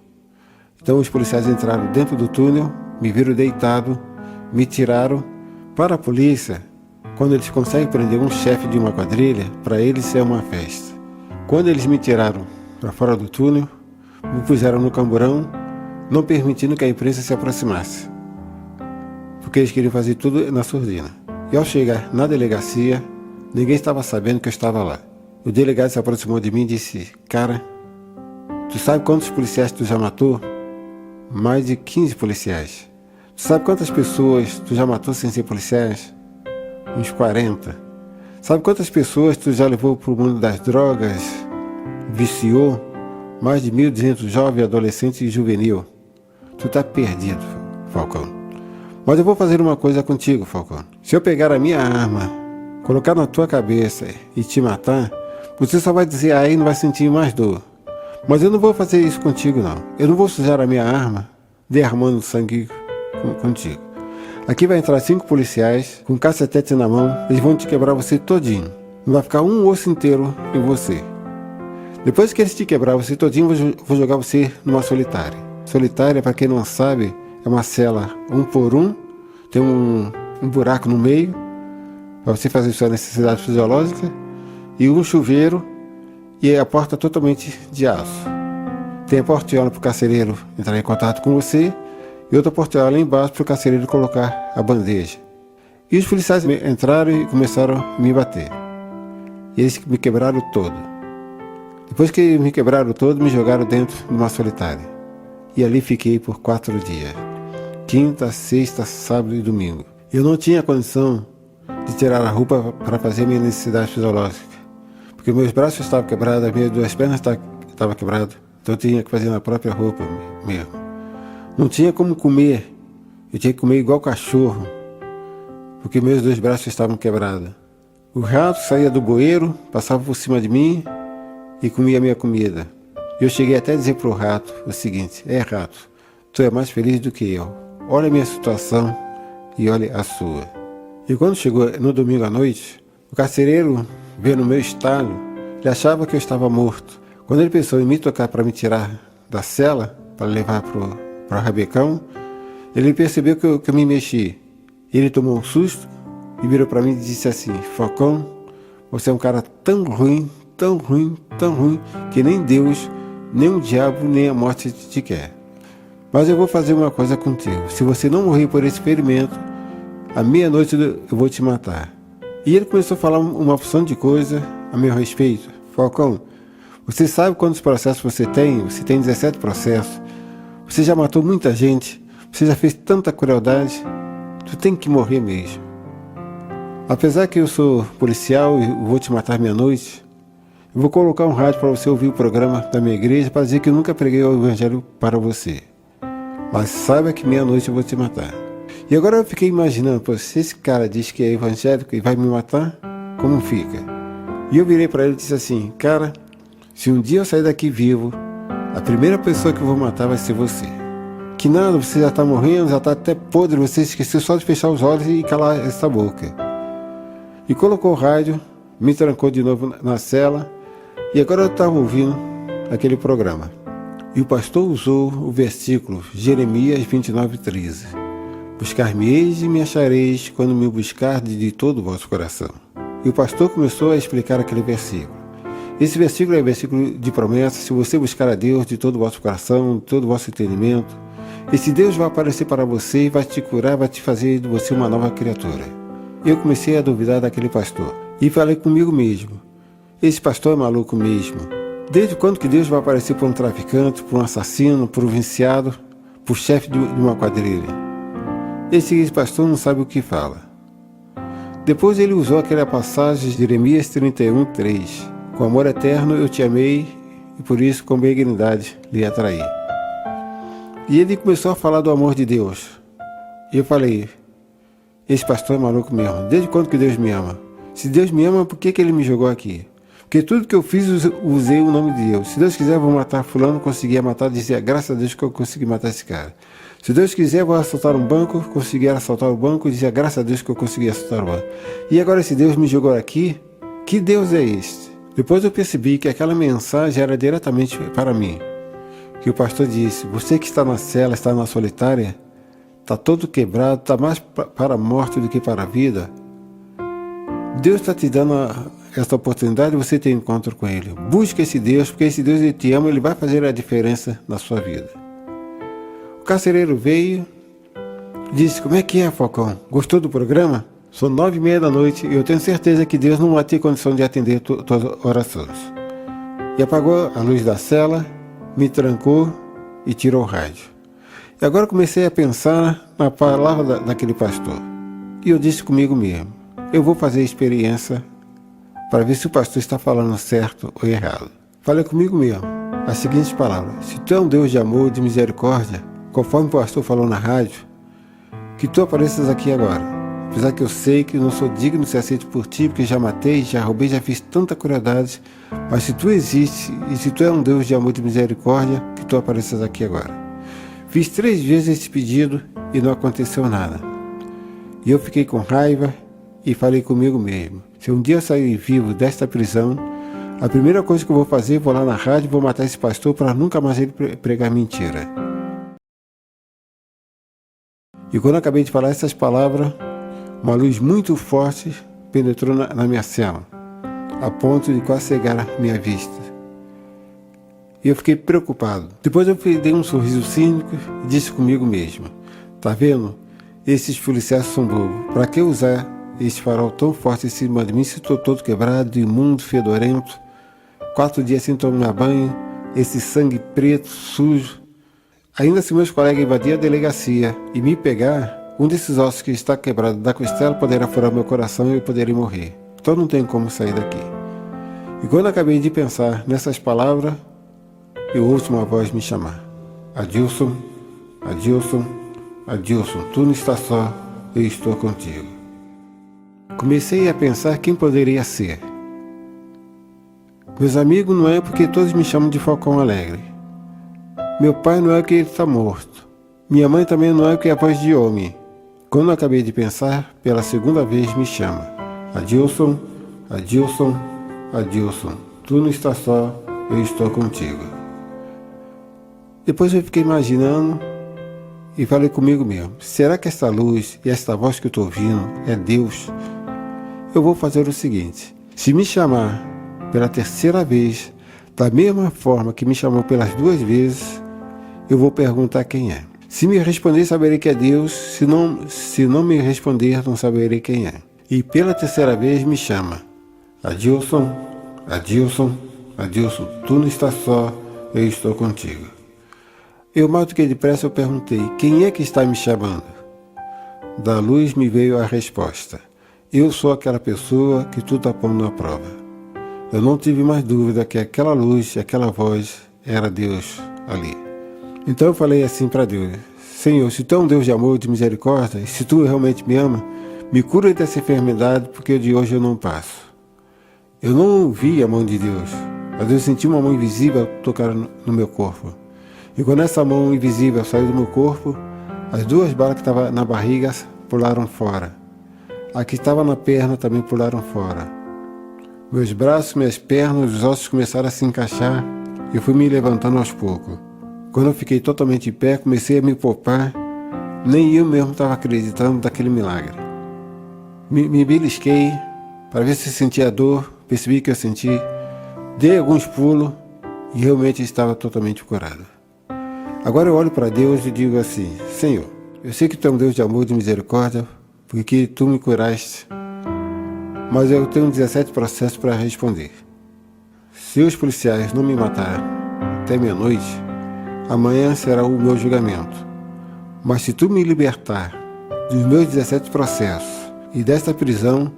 Então os policiais entraram dentro do túnel, me viram deitado, me tiraram. Para a polícia, quando eles conseguem prender um chefe de uma quadrilha, para eles é uma festa. Quando eles me tiraram para fora do túnel, me puseram no camburão, não permitindo que a imprensa se aproximasse, porque eles queriam fazer tudo na surdina. E ao chegar na delegacia, ninguém estava sabendo que eu estava lá. O delegado se aproximou de mim e disse: cara, tu sabe quantos policiais tu já matou? Mais de 15 policiais. Tu sabe quantas pessoas tu já matou sem ser policiais? Uns 40. Sabe quantas pessoas tu já levou para o mundo das drogas? Viciou? Mais de 1.200 jovens, adolescentes e juvenil. Tu tá perdido, Falcão. Mas eu vou fazer uma coisa contigo, Falcão. Se eu pegar a minha arma, colocar na tua cabeça e te matar, você só vai dizer aí e não vai sentir mais dor. Mas eu não vou fazer isso contigo, não. Eu não vou sujar a minha arma derramando sangue contigo. Aqui vai entrar 5 policiais com cacetete na mão. Eles vão te quebrar você todinho. Não vai ficar um osso inteiro em você. Depois que eles te quebrar você todinho, eu vou jogar você numa solitária. Solitária, para quem não sabe, é uma cela 1 por 1. Tem um buraco no meio para você fazer sua necessidade fisiológica. E um chuveiro e a porta totalmente de aço. Tem a portiola para o carcereiro entrar em contato com você e outra portiola lá embaixo para o carcereiro colocar a bandeja. E os policiais entraram e começaram a me bater. E eles me quebraram todo. Depois que me quebraram todo, me jogaram dentro de uma solitária. E ali fiquei por 4 dias. Quinta, sexta, sábado e domingo. Eu não tinha condição de tirar a roupa para fazer minha necessidade fisiológica. Porque meus braços estavam quebrados, as minhas 2 pernas estavam quebradas. Então eu tinha que fazer na própria roupa mesmo. Não tinha como comer. Eu tinha que comer igual cachorro. Porque meus 2 braços estavam quebrados. O rato saía do bueiro, passava por cima de mim e comia a minha comida. Eu cheguei até a dizer para o rato o seguinte: rato, tu é mais feliz do que eu. Olha a minha situação e olha a sua. E quando chegou no domingo à noite, o carcereiro, vendo o meu estado, ele achava que eu estava morto. Quando ele pensou em me tocar para me tirar da cela, para levar para o rabecão, ele percebeu que eu me mexi. Ele tomou um susto e virou para mim e disse assim: Falcão, você é um cara tão ruim, tão ruim, tão ruim, que nem Deus, nem o diabo, nem a morte te quer. Mas eu vou fazer uma coisa contigo. Se você não morrer por esse ferimento, à meia-noite eu vou te matar. E ele começou a falar uma porção de coisa a meu respeito. Falcão, você sabe quantos processos você tem? Você tem 17 processos. Você já matou muita gente. Você já fez tanta crueldade. Tu tem que morrer mesmo. Apesar que eu sou policial e vou te matar meia-noite, eu vou colocar um rádio para você ouvir o programa da minha igreja para dizer que eu nunca preguei o evangelho para você. Mas saiba que meia-noite eu vou te matar. E agora eu fiquei imaginando, pô, se esse cara diz que é evangélico e vai me matar, como fica? E eu virei para ele e disse assim: cara, se um dia eu sair daqui vivo, a primeira pessoa que eu vou matar vai ser você. Que nada, você já está morrendo, já está até podre, você esqueceu só de fechar os olhos e calar essa boca. E colocou o rádio, me trancou de novo na cela, e agora eu estava ouvindo aquele programa. E o pastor usou o versículo Jeremias 29:13. Buscar-me-eis e me achareis quando me buscardes de todo o vosso coração. E o pastor começou a explicar aquele versículo. Esse versículo é um versículo de promessa. Se você buscar a Deus de todo o vosso coração, de todo o vosso entendimento, esse Deus vai aparecer para você e vai te curar, vai te fazer de você uma nova criatura. Eu comecei a duvidar daquele pastor. E falei comigo mesmo: esse pastor é maluco mesmo. Desde quando que Deus vai aparecer para um traficante, para um assassino, para um viciado, para o chefe de uma quadrilha? Esse pastor não sabe o que fala. Depois ele usou aquela passagem de Jeremias 31:3. Com amor eterno eu te amei e por isso com benignidade lhe atraí. E ele começou a falar do amor de Deus. E eu falei: esse pastor é maluco mesmo. Desde quando que Deus me ama? Se Deus me ama, por que ele me jogou aqui? Porque tudo que eu fiz, usei o nome de Deus. Se Deus quiser, eu vou matar fulano, conseguia matar, dizia, graças a Deus que eu consegui matar esse cara. Se Deus quiser, eu vou assaltar um banco, consegui assaltar o banco, dizia, graças a Deus que eu consegui assaltar o banco. E agora esse Deus me jogou aqui, que Deus é este? Depois eu percebi que aquela mensagem era diretamente para mim. Que o pastor disse: você que está na cela, está na solitária, está todo quebrado, está mais para a morte do que para a vida. Deus está te dando essa oportunidade de você ter encontro com Ele. Busque esse Deus, porque esse Deus, Ele te ama, Ele vai fazer a diferença na sua vida. O carcereiro veio, disse: como é que é, Falcão? Gostou do programa? São 9:30 da noite e eu tenho certeza que Deus não vai ter condição de atender tuas orações. E apagou a luz da cela, me trancou e tirou o rádio. E agora comecei a pensar na palavra daquele pastor. E eu disse comigo mesmo: eu vou fazer a experiência para ver se o pastor está falando certo ou errado. Falei comigo mesmo as seguintes palavras: se tu é um Deus de amor, de misericórdia, conforme o pastor falou na rádio, que tu apareças aqui agora. Apesar que eu sei que não sou digno de ser aceito por ti, porque já matei, já roubei, já fiz tanta crueldade. Mas se tu existes e se tu é um Deus de amor e de misericórdia, que tu apareças aqui agora. Fiz 3 vezes esse pedido e não aconteceu nada. E eu fiquei com raiva e falei comigo mesmo. Se um dia eu sair vivo desta prisão, a primeira coisa que eu vou fazer, vou lá na rádio e vou matar esse pastor para nunca mais ele pregar mentira. E quando eu acabei de falar essas palavras, uma luz muito forte penetrou na minha cela, a ponto de quase cegar a minha vista. E eu fiquei preocupado. Depois eu dei um sorriso cínico e disse comigo mesmo: tá vendo? Esses policiais são bobos. Para que usar esse farol tão forte em cima de mim se estou todo quebrado, imundo, fedorento, 4 dias sem tomar banho, esse sangue preto, sujo? Ainda se meus colegas invadirem a delegacia e me pegar, um desses ossos que está quebrado da costela poderá furar meu coração e eu poderei morrer. Então não tenho como sair daqui. E quando acabei de pensar nessas palavras, eu ouço uma voz me chamar: Adilson, Adilson, Adilson, tu não estás só, eu estou contigo. Comecei a pensar quem poderia ser. Meus amigos não é porque todos me chamam de Falcão Alegre. Meu pai não é porque ele está morto. Minha mãe também não é porque é voz de homem. Quando eu acabei de pensar, pela segunda vez me chama: Adilson, Adilson, Adilson, tu não estás só, eu estou contigo. Depois eu fiquei imaginando e falei comigo mesmo: será que essa luz e esta voz que eu estou ouvindo é Deus? Eu vou fazer o seguinte: se me chamar pela 3ª vez, da mesma forma que me chamou pelas 2 vezes, eu vou perguntar quem é. Se me responder, saberei que é Deus. Se não me responder, não saberei quem é. E pela 3ª vez me chama: Adilson, Adilson, Adilson, tu não estás só, eu estou contigo. Eu mais do que depressa eu perguntei: quem é que está me chamando? Da luz me veio a resposta: eu sou aquela pessoa que tu está pondo na prova. Eu não tive mais dúvida que aquela luz e aquela voz era Deus ali. Então eu falei assim para Deus: Senhor, se tu é um Deus de amor e de misericórdia, e se tu realmente me ama, me cura dessa enfermidade, porque de hoje eu não passo. Eu não vi a mão de Deus, mas eu senti uma mão invisível tocar no meu corpo. E quando essa mão invisível saiu do meu corpo, as 2 balas que estavam na barriga pularam fora. A que estava na perna também pularam fora. Meus braços, minhas pernas, os ossos começaram a se encaixar e eu fui me levantando aos poucos. Quando eu fiquei totalmente de pé, comecei a me poupar. Nem eu mesmo estava acreditando daquele milagre. Me belisquei para ver se sentia dor, percebi que eu senti, dei alguns pulos e realmente estava totalmente curado. Agora eu olho para Deus e digo assim: Senhor, eu sei que tu é um Deus de amor e de misericórdia, porque tu me curaste, mas eu tenho 17 processos para responder. Se os policiais não me matarem até meia-noite, amanhã será o meu julgamento. Mas se tu me libertar dos meus 17 processos e desta prisão,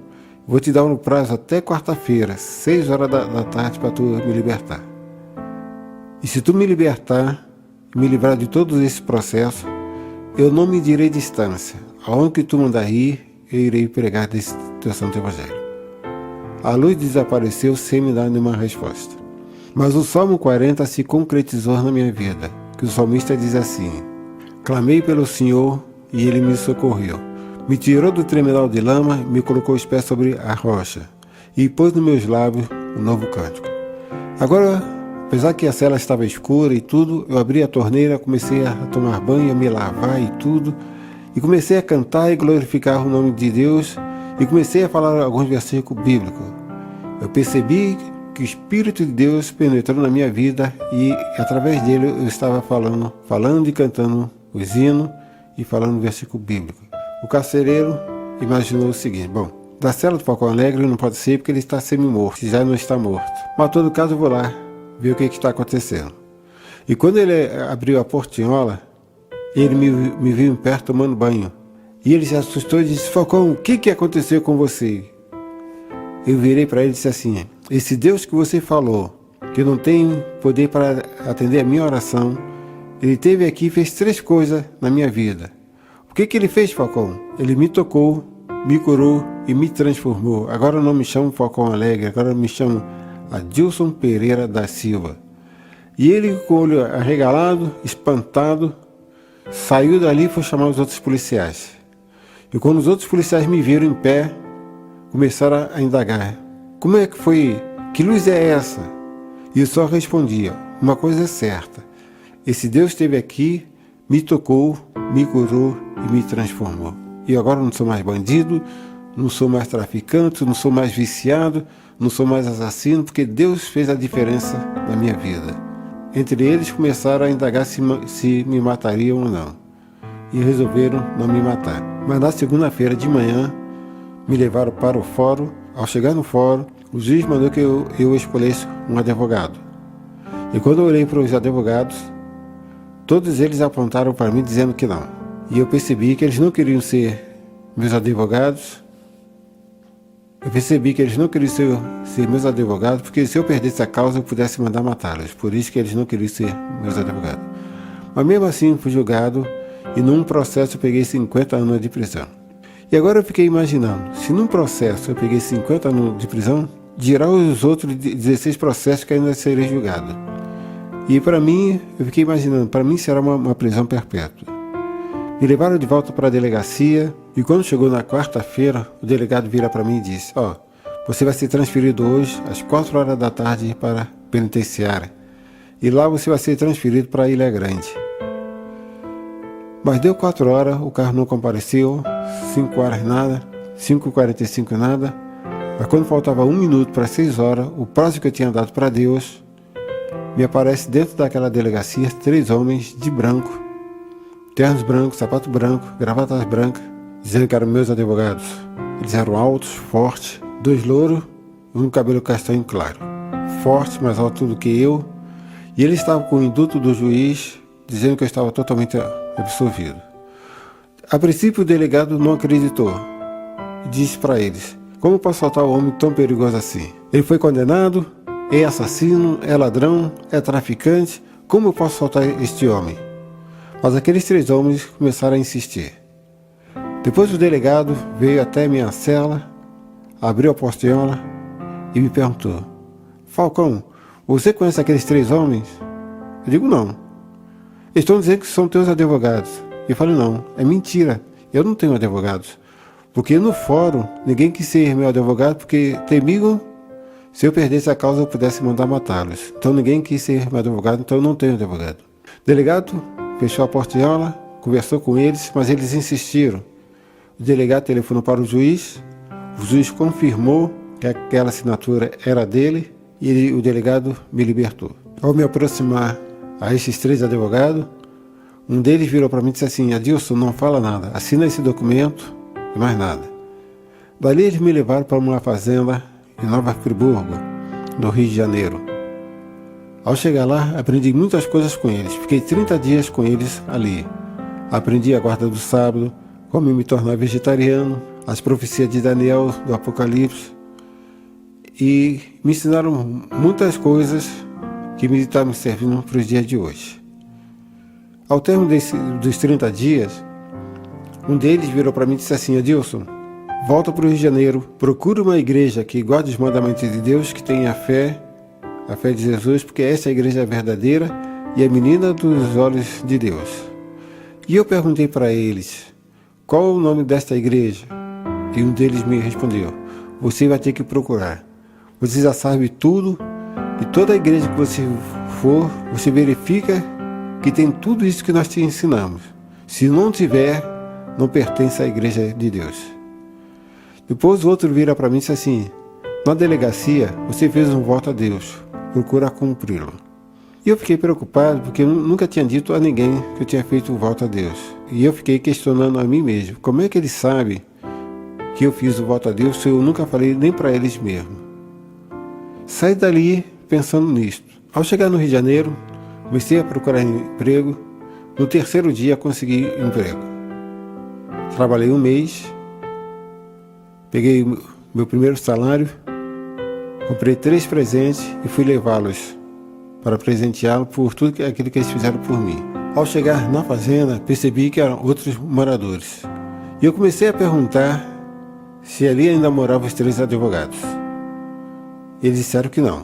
vou te dar um prazo até quarta-feira, 6 horas da tarde, para tu me libertar. E se tu me libertar, me livrar de todos esses processos, eu não medirei distância. Aonde que tu mandar ir, eu irei pregar desse teu santo evangelho. A luz desapareceu sem me dar nenhuma resposta. Mas o Salmo 40 se concretizou na minha vida, que o salmista diz assim: clamei pelo Senhor e Ele me socorreu. Me tirou do tremedal de lama, me colocou os pés sobre a rocha e pôs nos meus lábios um novo cântico. Agora, apesar que a cela estava escura e tudo, eu abri a torneira, comecei a tomar banho, a me lavar e tudo, e comecei a cantar e glorificar o nome de Deus, e comecei a falar alguns versículos bíblicos. Eu percebi que o Espírito de Deus penetrou na minha vida e através dele eu estava falando e cantando os hinos e falando o versículo bíblico. O carcereiro imaginou o seguinte: bom, da cela do Falcão Alegre não pode ser porque ele está semi-morto, já não está morto. Mas em todo caso eu vou lá ver o que está acontecendo. E quando ele abriu a portinhola, ele me viu em perto tomando banho. E ele se assustou e disse: Falcão, o que aconteceu com você? Eu virei para ele e disse assim: esse Deus que você falou, que não tem poder para atender a minha oração, ele esteve aqui e fez 3 coisas na minha vida. que ele fez, Falcão? Ele me tocou, me curou e me transformou. Agora eu não me chamo Falcão Alegre, agora eu me chamo Adilson Pereira da Silva. E ele, com o olho arregalado, espantado, saiu dali e foi chamar os outros policiais. E quando os outros policiais me viram em pé, começaram a indagar. Como é que foi? Que luz é essa? E eu só respondia, uma coisa é certa. Esse Deus esteve aqui, me tocou, me curou e me transformou. E agora eu não sou mais bandido, não sou mais traficante, não sou mais viciado, não sou mais assassino, porque Deus fez a diferença na minha vida. Entre eles começaram a indagar se me matariam ou não. E resolveram não me matar. Mas na segunda-feira de manhã, me levaram para o fórum. Ao chegar no fórum, o juiz mandou que eu escolhesse um advogado. E quando eu olhei para os advogados, todos eles apontaram para mim dizendo que não. E eu percebi que eles não queriam ser meus advogados. Eu percebi que eles não queriam ser meus advogados, porque se eu perdesse a causa, eu pudesse mandar matá-los. Por isso que eles não queriam ser meus advogados. Mas mesmo assim, fui julgado e num processo eu peguei 50 anos de prisão. E agora eu fiquei imaginando, se num processo eu peguei 50 anos de prisão, dirá os outros 16 processos que ainda serei julgado. E para mim, eu fiquei imaginando, para mim será uma prisão perpétua. Me levaram de volta para a delegacia e quando chegou na quarta-feira, o delegado vira para mim e disse, você vai ser transferido hoje às 4 horas da tarde para a penitenciária e lá você vai ser transferido para a Ilha Grande. Mas deu 4 horas, o carro não compareceu, 5 horas nada, 5h45 nada, mas quando faltava 1 minuto para 6 horas, o prazo que eu tinha dado para Deus, me aparece dentro daquela delegacia 3 homens de branco, ternos brancos, sapato branco, gravatas brancas, dizendo que eram meus advogados. Eles eram altos, fortes, 2 louros e um cabelo castanho claro. Fortes, mais alto do que eu. E eles estavam com o induto do juiz, dizendo que eu estava totalmente absolvido. A princípio o delegado não acreditou. E disse para eles, como posso soltar um homem tão perigoso assim? Ele foi condenado, é assassino, é ladrão, é traficante. Como eu posso soltar este homem? Mas aqueles 3 homens começaram a insistir. Depois o delegado veio até minha cela, abriu a porteola e me perguntou, Falcão, você conhece aqueles 3 homens? Eu digo, não. Eles estão dizendo que são teus advogados. Eu falei, não, é mentira, eu não tenho advogados. Porque no fórum, ninguém quis ser meu advogado porque temiam se eu perdesse a causa eu pudesse mandar matá-los. Então ninguém quis ser meu advogado, então eu não tenho advogado. O delegado fechou a porteola, conversou com eles, mas eles insistiram. O delegado telefonou para o juiz confirmou que aquela assinatura era dele e o delegado me libertou. Ao me aproximar a esses 3 advogados, um deles virou para mim e disse assim, Adilson, não fala nada, assina esse documento e mais nada. Dali eles me levaram para uma fazenda em Nova Friburgo, no Rio de Janeiro. Ao chegar lá, aprendi muitas coisas com eles. Fiquei 30 dias com eles ali. Aprendi a guarda do sábado, como me tornar vegetariano, as profecias de Daniel, do Apocalipse. E me ensinaram muitas coisas que me estão me servindo para os dias de hoje. Ao término dos 30 dias, um deles virou para mim e disse assim, Adilson, volta para o Rio de Janeiro, procura uma igreja que guarde os mandamentos de Deus, que tenha fé de Jesus, porque essa é a igreja verdadeira e a menina dos olhos de Deus. E eu perguntei para eles, qual o nome desta igreja? E um deles me respondeu, você vai ter que procurar. Você já sabe tudo, e toda a igreja que você for, você verifica que tem tudo isso que nós te ensinamos. Se não tiver, não pertence à igreja de Deus. Depois o outro vira para mim e disse assim, na delegacia você fez um voto a Deus, procura cumpri-lo. E eu fiquei preocupado porque eu nunca tinha dito a ninguém que eu tinha feito um voto a Deus. E eu fiquei questionando a mim mesmo, como é que ele sabe que eu fiz o voto a Deus se eu nunca falei nem para eles mesmo? Saí dali pensando nisto. Ao chegar no Rio de Janeiro, comecei a procurar emprego. No 3º dia consegui emprego. Trabalhei 1 mês, peguei meu primeiro salário, comprei 3 presentes e fui levá-los para presenteá-lo por tudo aquilo que eles fizeram por mim. Ao chegar na fazenda, percebi que eram outros moradores. E eu comecei a perguntar se ali ainda moravam os 3 advogados. Eles disseram que não.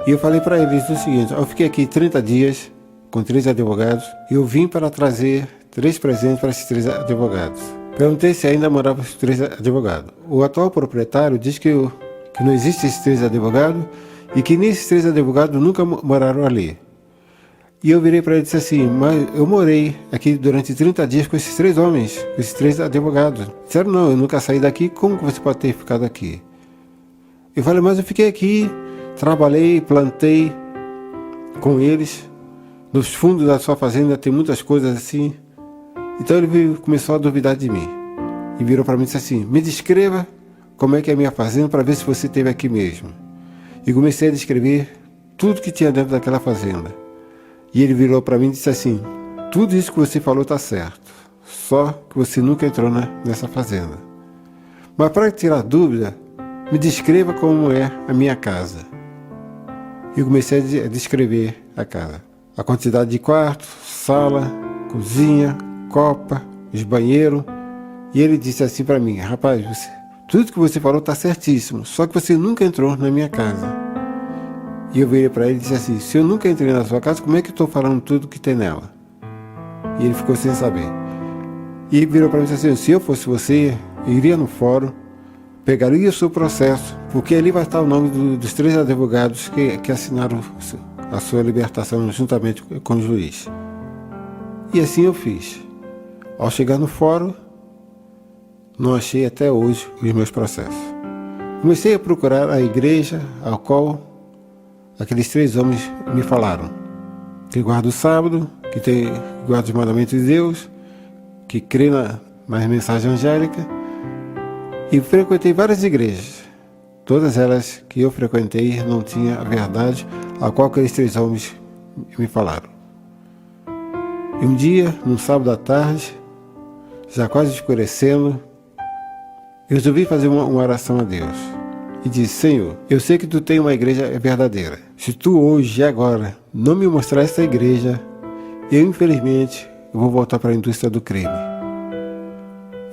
E eu falei para eles o seguinte: eu fiquei aqui 30 dias com 3 advogados e eu vim para trazer 3 presentes para esses 3 advogados. Perguntei se ainda moravam os 3 advogados. O atual proprietário diz que não existem esses 3 advogados e que nesses 3 advogados nunca moraram ali. E eu virei para ele e disse assim: mas eu morei aqui durante 30 dias com esses 3 homens, com esses 3 advogados. Disseram: não, eu nunca saí daqui, como que você pode ter ficado aqui? Eu falei: mas eu fiquei aqui, trabalhei, plantei com eles. Nos fundos da sua fazenda tem muitas coisas assim. Então ele começou a duvidar de mim. E virou para mim e disse assim: me descreva como é que é a minha fazenda para ver se você esteve aqui mesmo. E comecei a descrever tudo que tinha dentro daquela fazenda. E ele virou para mim e disse assim: tudo isso que você falou está certo. Só que você nunca entrou nessa fazenda. Mas para tirar dúvida, me descreva como é a minha casa. E comecei a descrever a casa. A quantidade de quartos, sala, cozinha, copa, os banheiros. E ele disse assim para mim: rapaz, tudo que você falou está certíssimo, só que você nunca entrou na minha casa. E eu virei para ele e disse assim: se eu nunca entrei na sua casa, como é que eu estou falando tudo que tem nela? E ele ficou sem saber. E virou para mim e disse assim: se eu fosse você, eu iria no fórum, pegaria o seu processo, porque ali vai estar o nome dos 3 advogados que assinaram a sua libertação juntamente com o juiz. E assim eu fiz. Ao chegar no fórum, não achei até hoje os meus processos. Comecei a procurar a igreja ao qual aqueles 3 homens me falaram: que guarda o sábado, que guarda os mandamentos de Deus, que crê nas mensagens angélicas. E frequentei várias igrejas. Todas elas que eu frequentei não tinham a verdade a qual aqueles 3 homens me falaram. E um dia, num sábado à tarde, já quase escurecendo, eu resolvi fazer uma oração a Deus. E disse: Senhor, eu sei que tu tem uma igreja verdadeira. Se tu hoje e agora não me mostrar essa igreja, eu infelizmente vou voltar para a indústria do crime.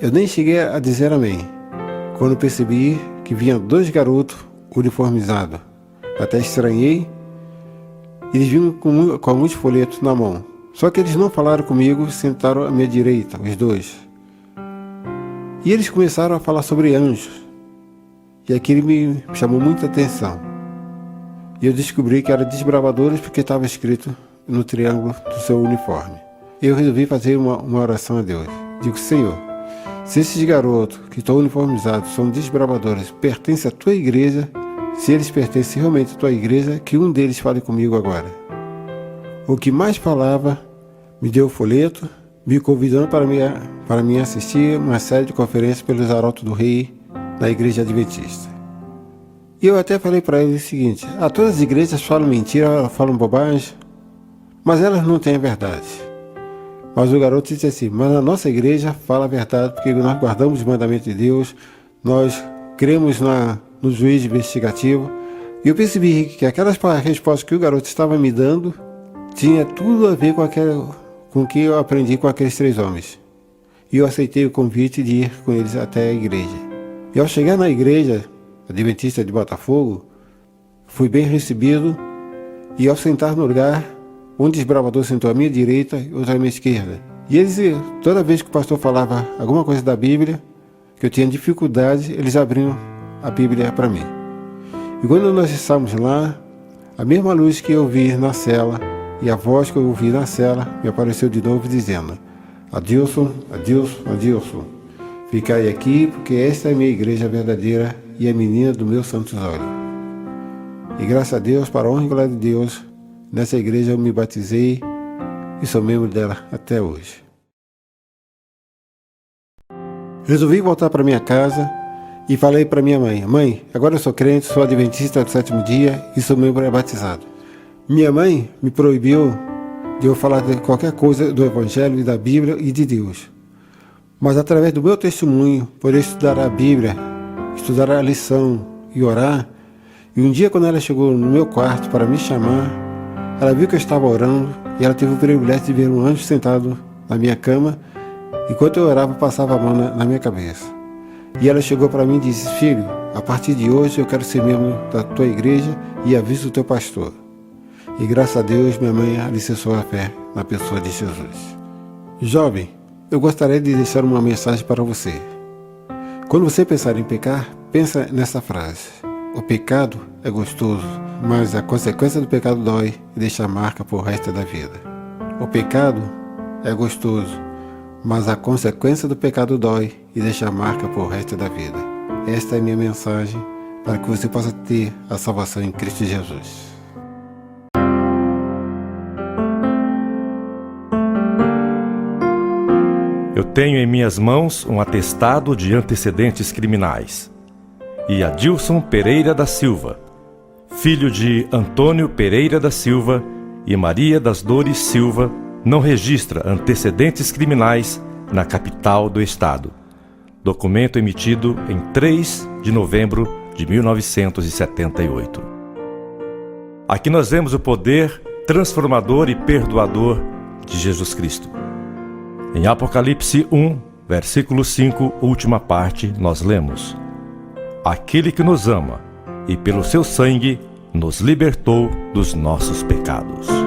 Eu nem cheguei a dizer amém, quando percebi que vinham 2 garotos uniformizados. Até estranhei. Eles vinham com alguns folhetos na mão. Só que eles não falaram comigo, sentaram à minha direita, os 2. E eles começaram a falar sobre anjos. E aquilo me chamou muita atenção. E eu descobri que eram desbravadores porque estava escrito no triângulo do seu uniforme. Eu resolvi fazer uma oração a Deus. Digo: Senhor, se esses garotos que estão uniformizados são desbravadores, pertencem à tua igreja, se eles pertencem realmente à tua igreja, que um deles fale comigo agora. O que mais falava me deu o folheto, me convidando para mim assistir uma série de conferências pelos arautos do rei na igreja adventista. E eu até falei para ele o seguinte: todas as igrejas falam mentira, falam bobagem, mas elas não têm a verdade. Mas o garoto disse assim: mas a nossa igreja fala a verdade, porque nós guardamos os mandamentos de Deus, nós cremos no juiz investigativo. E eu percebi que aquelas respostas que o garoto estava me dando tinha tudo a ver com o que eu aprendi com aqueles 3 homens. E eu aceitei o convite de ir com eles até a igreja. E ao chegar na igreja adventista de Botafogo, fui bem recebido, e ao sentar no lugar, um desbravador sentou à minha direita e outro à minha esquerda. E eles, toda vez que o pastor falava alguma coisa da Bíblia, que eu tinha dificuldade, eles abriam a Bíblia para mim. E quando nós estávamos lá, a mesma luz que eu vi na cela e a voz que eu ouvi na cela me apareceu de novo dizendo: Adilson, Adilson, Adilson, ficai aqui, porque esta é a minha igreja verdadeira e a menina do meu santos olhos. E graças a Deus, para a honra e glória de Deus, nessa igreja eu me batizei e sou membro dela até hoje. Resolvi voltar para minha casa e falei para minha mãe: mãe, agora eu sou crente, sou adventista do 7º dia e sou membro batizado. Minha mãe me proibiu de eu falar de qualquer coisa do Evangelho e da Bíblia e de Deus. Mas através do meu testemunho, poder estudar a Bíblia, estudar a lição e orar. E um dia, quando ela chegou no meu quarto para me chamar, ela viu que eu estava orando e ela teve o privilégio de ver um anjo sentado na minha cama. Enquanto eu orava, passava a mão na minha cabeça. E ela chegou para mim e disse: filho, a partir de hoje eu quero ser membro da tua igreja e aviso do teu pastor. E graças a Deus minha mãe alicerçou a fé na pessoa de Jesus. Jovem, eu gostaria de deixar uma mensagem para você. Quando você pensar em pecar, pensa nessa frase: o pecado é gostoso, mas a consequência do pecado dói e deixa marca por resto da vida. O pecado é gostoso, mas a consequência do pecado dói e deixa marca por resto da vida. Esta é a minha mensagem para que você possa ter a salvação em Cristo Jesus. Eu tenho em minhas mãos um atestado de antecedentes criminais. E Adilson Pereira da Silva, filho de Antônio Pereira da Silva e Maria das Dores Silva, não registra antecedentes criminais na capital do estado. Documento emitido em 3 de novembro de 1978. Aqui nós vemos o poder transformador e perdoador de Jesus Cristo. Em Apocalipse 1, versículo 5, última parte, nós lemos: aquele que nos ama e pelo seu sangue nos libertou dos nossos pecados.